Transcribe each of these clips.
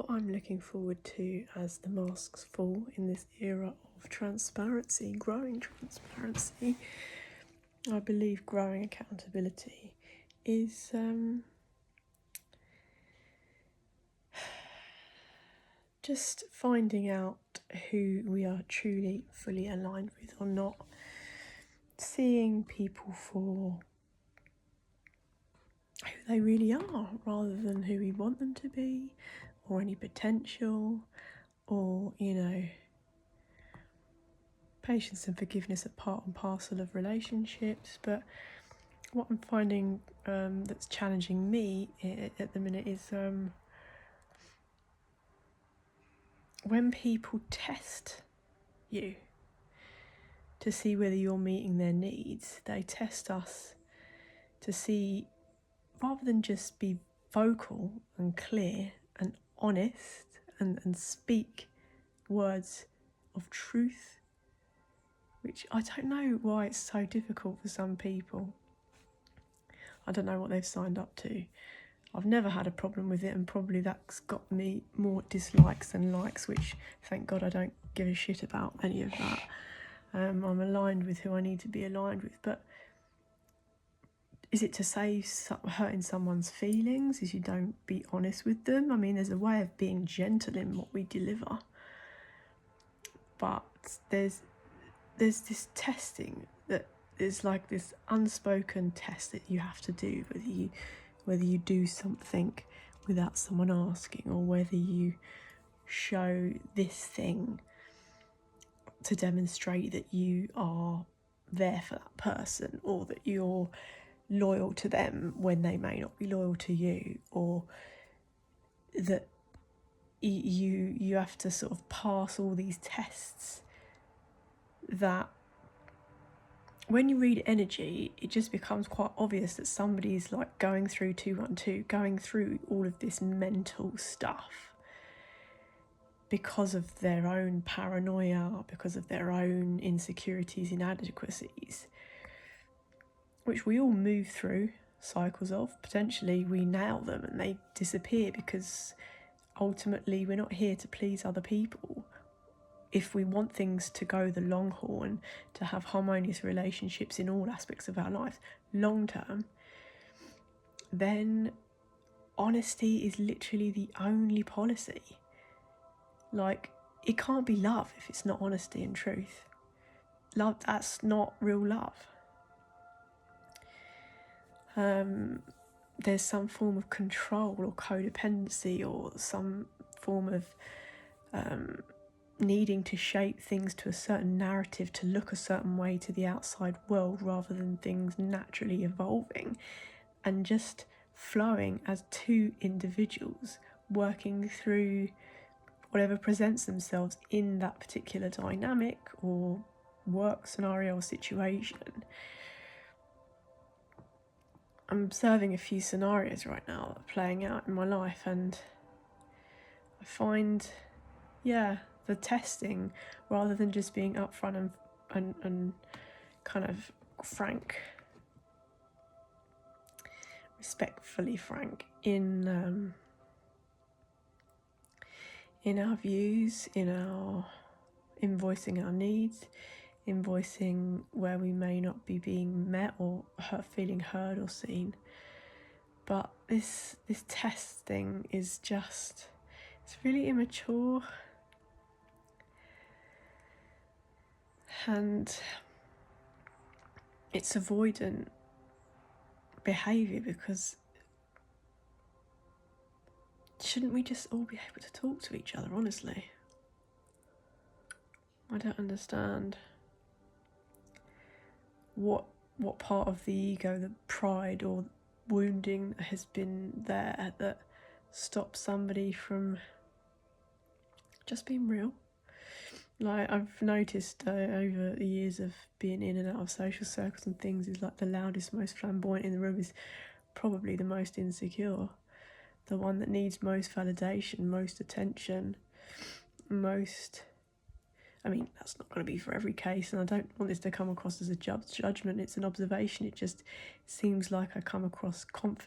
what I'm looking forward to as the masks fall in this era of transparency, growing transparency, I believe growing accountability is just finding out who we are truly fully aligned with or not, seeing people for who they really are rather than who we want them to be or any potential or, patience and forgiveness are part and parcel of relationships. But what I'm finding that's challenging me at the minute is when people test you to see whether you're meeting their needs. They test us to see, rather than just be vocal and clear and honest and speak words of truth, which I don't know why it's so difficult for some people. I don't know what they've signed up to. I've never had a problem with it, and probably that's got me more dislikes than likes, which thank God I don't give a shit about any of that. I'm aligned with who I need to be aligned with, but is it to save hurting someone's feelings if you don't be honest with them? I mean, there's a way of being gentle in what we deliver, but there's this testing that is like this unspoken test that you have to do, whether you do something without someone asking, or whether you show this thing to demonstrate that you are there for that person, or that you're loyal to them when they may not be loyal to you, or that you have to sort of pass all these tests that when you read energy, it just becomes quite obvious that somebody's like going through 212, going through all of this mental stuff because of their own paranoia, because of their own insecurities, inadequacies, which we all move through cycles of. Potentially we nail them and they disappear because ultimately we're not here to please other people. If we want things to go the long haul and to have harmonious relationships in all aspects of our lives, long term, then honesty is literally the only policy. Like, it can't be love if it's not honesty and truth. Love, that's not real love. There's some form of control or codependency or some form of needing to shape things to a certain narrative to look a certain way to the outside world, rather than things naturally evolving and just flowing as two individuals working through whatever presents themselves in that particular dynamic or work scenario or situation. I'm observing a few scenarios right now that are playing out in my life, and I find, the testing, rather than just being upfront and kind of frank, respectfully frank in our views, in voicing our needs, in voicing where we may not be being met or feeling heard or seen. But this testing is just, it's really immature. And it's avoidant behaviour, because shouldn't we just all be able to talk to each other honestly? I don't understand what part of the ego, the pride or wounding has been there that stops somebody from just being real. Like, I've noticed over the years of being in and out of social circles and things, is like the loudest, most flamboyant in the room is probably the most insecure, the one that needs most validation, most attention, most I mean, that's not going to be for every case, and I don't want this to come across as a judgment. It's an observation. It just seems like I come across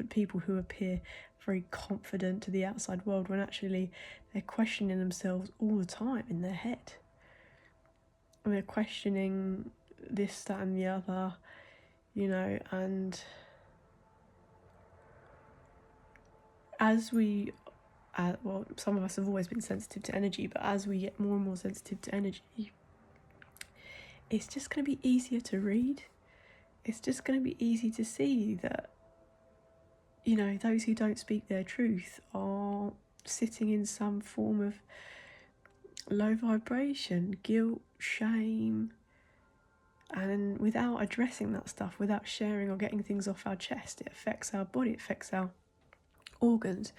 people who appear very confident to the outside world when actually they're questioning themselves all the time in their head. And they're questioning this, that and the other, you know, and as we, well, some of us have always been sensitive to energy, but as we get more and more sensitive to energy, it's just going to be easier to read. It's just going to be easy to see that, you know, those who don't speak their truth are sitting in some form of low vibration, guilt, shame, and without addressing that stuff, without sharing or getting things off our chest, it affects our body, it affects our organs,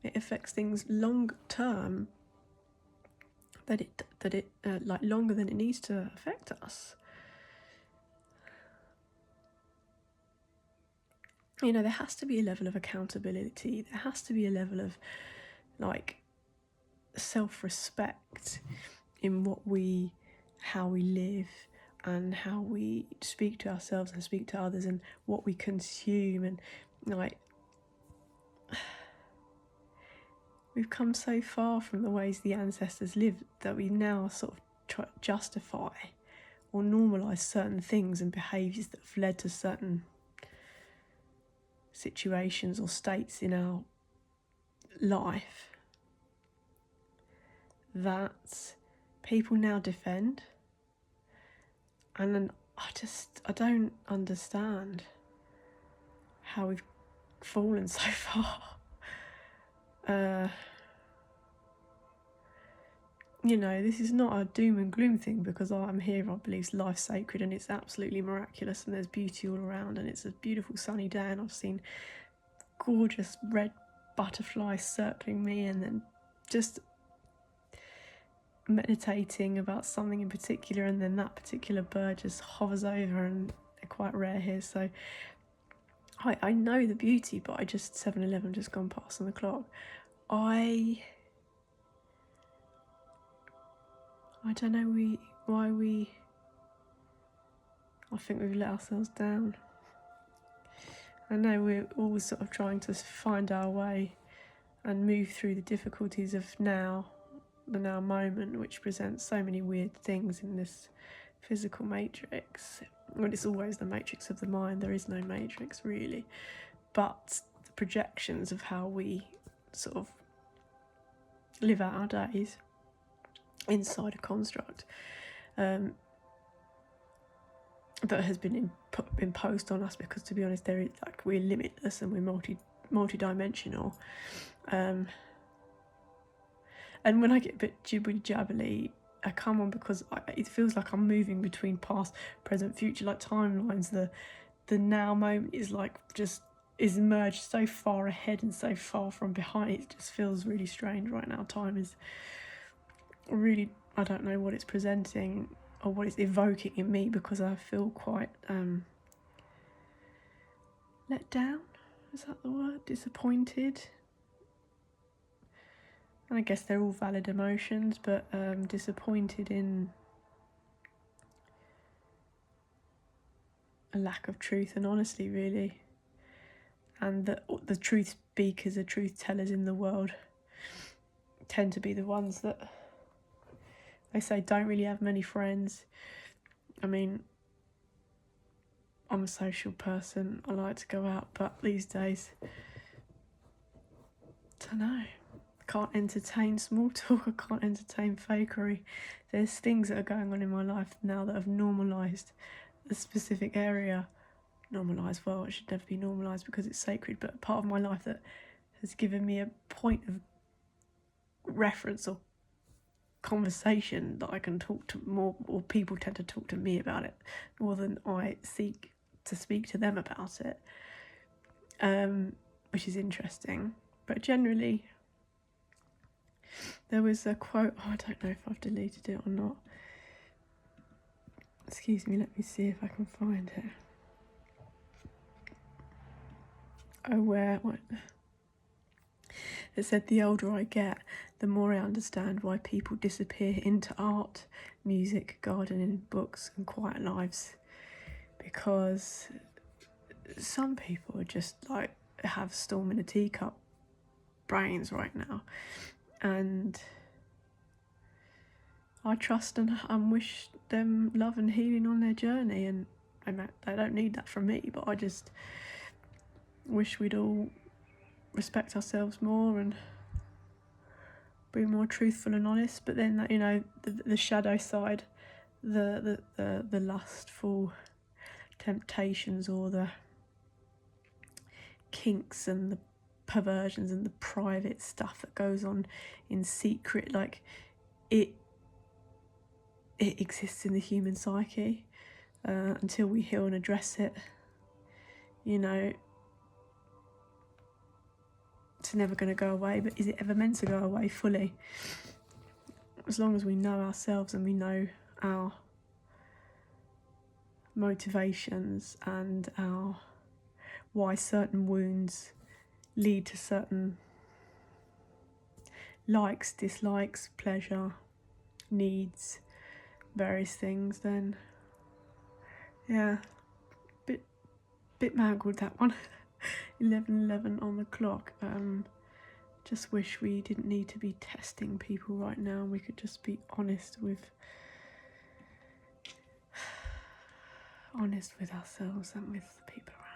it affects things long term, like longer than it needs to affect us. You know, there has to be a level of accountability. There has to be a level of like self-respect in how we live and how we speak to ourselves and speak to others and what we consume. And like, we've come so far from the ways the ancestors lived that we now sort of try to justify or normalise certain things and behaviours that have led to certain situations or states in our life that people now defend. And then I don't understand how we've fallen so far. You know, this is not a doom and gloom thing, because I'm here, I believe life's sacred and it's absolutely miraculous and there's beauty all around and it's a beautiful sunny day and I've seen gorgeous red butterflies circling me, and then just meditating about something in particular, and then that particular bird just hovers over, and they're quite rare here, so I know the beauty, but I just 7-Eleven just gone past on the clock. I don't know why I think we've let ourselves down. I know we're always sort of trying to find our way and move through the difficulties of the now moment, which presents so many weird things in this physical matrix. Well, it's always the matrix of the mind. There is no matrix really, but the projections of how we sort of live out our days inside a construct that has been imposed on us, because to be honest, there is, like, we're limitless and we're multi-dimensional. And when I get a bit jibbly-jabbly, I come on because it feels like I'm moving between past, present, future, like timelines. The now moment is like is merged so far ahead and so far from behind. It just feels really strange right now. Time is really, I don't know what it's presenting or what it's evoking in me, because I feel quite let down. Is that the word? Disappointed. And I guess they're all valid emotions, but disappointed in a lack of truth and honesty, really. And the truth speakers, the truth tellers in the world tend to be the ones that they say don't really have many friends. I mean, I'm a social person, I like to go out, but these days, I don't know. I can't entertain small talk, I can't entertain fakery. There's things that are going on in my life now that have normalised a specific area. Normalised, well, it should never be normalised because it's sacred, but part of my life that has given me a point of reference or conversation that I can talk to more, or people tend to talk to me about it more than I seek to speak to them about it, which is interesting. But generally, there was a quote, I don't know if I've deleted it or not. Excuse me, let me see if I can find it. that said, the older I get, the more I understand why people disappear into art, music, gardening, books and quiet lives. Because some people are just like have storm in a teacup brains right now, and I trust and wish them love and healing on their journey, and they don't need that from me, but I just wish we'd all respect ourselves more and be more truthful and honest. But then, you know, the shadow side, the lustful temptations or the kinks and the perversions and the private stuff that goes on in secret, like it exists in the human psyche until we heal and address it. You know, it's never going to go away, but is it ever meant to go away fully? As long as we know ourselves and we know our motivations and our why certain wounds lead to certain likes, dislikes, pleasure, needs, various things, then yeah, bit mangled that one. 11:11 on the clock. Just wish we didn't need to be testing people right now. We could just be honest with ourselves and with the people around